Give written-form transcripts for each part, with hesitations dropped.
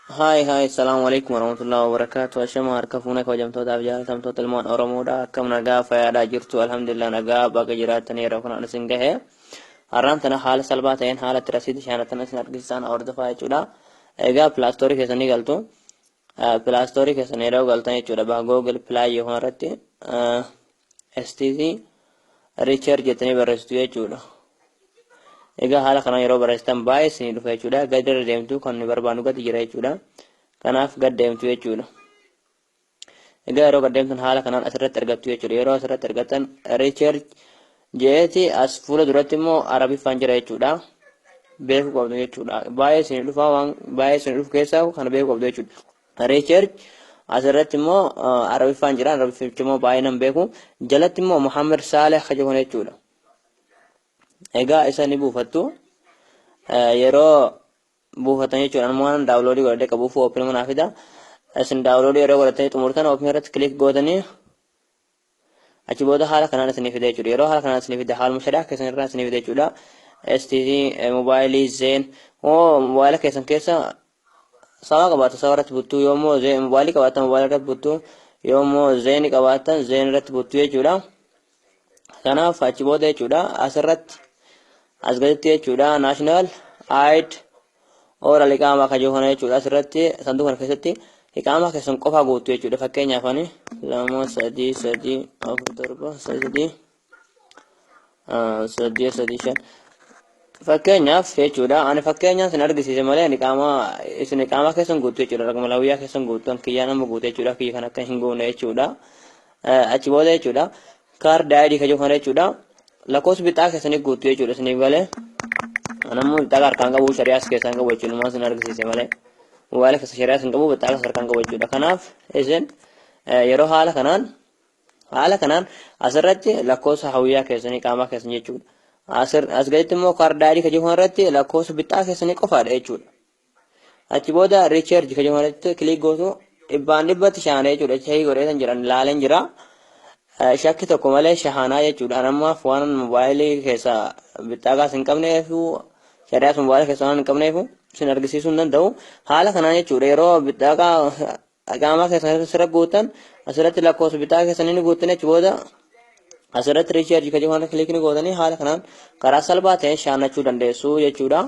هاي السلام عليكم ورحمة الله وبركاته. أشما هركفونك وجمتو داف جالتم تلمون أورمودا كم نجا فيادا جرتو الحمد لله نجا باقي جراتني ركنا نسنجه أرام تنا حال سلباتين حالة رسيد شانة تنا سنرجسان أورد فاي چودا إيجا بلاستوري كسني قلتو بلاستوري كسني رو قلتني چودا با جوجل بلاي يهون رتي STC ريچر جتني برستوي چودا Egaa haala kana yeroo barreessitan baay'ee isinii dhufa jechuudha. Gad irra deemtu kan barbaannu gadi jira jechuudha. Kanaaf gad deemtu jechuudha. Egaa yeroo gad deemtan haala kanaan asirratti argattu jechuudha. Yeroo asirratti argattan research jeeti as fuula duratti immoo arabiffaan jira jechuudha. Beekuu qabdu jechuudha. Baay'ee isinii dhufa waan baay'ee isinii dhufu keessaa kana beekuu qabdu jechuudha. Research asirratti immoo arabiffaan jira. Arabiffichi immoo baay'ee nan beeku. Jalatti immoo Muhammad Saleh kajagoon jechuudha. Egaa isa ni buufattu yeroo buufatan jechuudha waan daawunloodii godhadhee qabuuf oopin manaa fida isin daawunloodii yeroo godhatanii xumurtan oopin irratti kilik gootanii achi booda haala kanaan isinii fida jechuudha yeroo haala kanaan isinii fida haaluma shadaa keessan irraa isinii fida jechuudha STC mobaayilii zeen mobaayila keessan keessa sawa qabaata sawa irratti buttuu yoommoo zeen mobaayilii qabaatan mobaayila irratti buttuu yoommoo zeeni qabaatan zeen irratti buttuu jechuudha kanaaf achi booda jechuudha asirratti asgaditti jechuudha national ID oral iqaama kajoona jechuudha asirratti sanduuqa kana keessatti iqaama keessan qofa guutuu jechuudha fakkeenyaaf ani 2 3 4 7 fakkeenyaaf jechuudha ani fakkeenyaan sin argisiise malee isin iqaama keessan guutuu jechuudha raqama lawiyyaa keessan guutuun kiyyaan amma guutuu jechuudha kiyya kan akka hin goone jechuudha achi booda jechuudha kaardi ID kajoona jechuudha lakkoofsa bitaa keessanii guutuu jechuudha isiniif galee anammoo bitaa harkaan qabu shari'aas keessaan qabu jechuudha maas hin argisiise malee mobaayila keessa shari'aas hin qabu bitaa harkaan qabu jechuudha kanaaf isin yeroo haala kanaan asirratti lakkoofsa hawiyyaa keessanii qaamaa keessan jechuudha as gaditti immoo kaardi ID kajoona irratti lakkoofsa bitaa keessanii qofaadha jechuudha achi booda riichaarji kajoona irratti kilik gootu dhibbatti shaanee jechuudha shahii godheetan jiran laaleen jira shakki tokko malee shahanaa jechuudha ammaaf waan mobaayilii keessa bitaagaa hin qabneef shari'aas mobaayila keessa waan hin qabneef sin argisiisuu hin danda'u haala kanaan jechuudha yeroo bitaagaa qaamaa keessan sirra guutan asirratti lakkoofsa bitaa keessanii guutan achi booda asirratti riichaarji kajoona kilikni gootanii haala kanaan karaa salphaa ta'een shaanachuu dandeessu jechuudha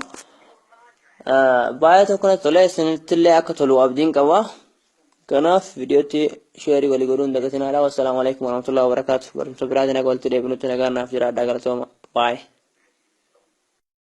baay'ee tokko tolee isinittillee akka tolu abdiin qaba kanaaf viidiyootti sheerii walii godhuun dagatinaa. Wassalaamu alaikum warahmatullahi wabarakatuh. Barumsa biraatiin akka walitti deebinutti nagaan naaf jiraadhaa galatooma. Bye.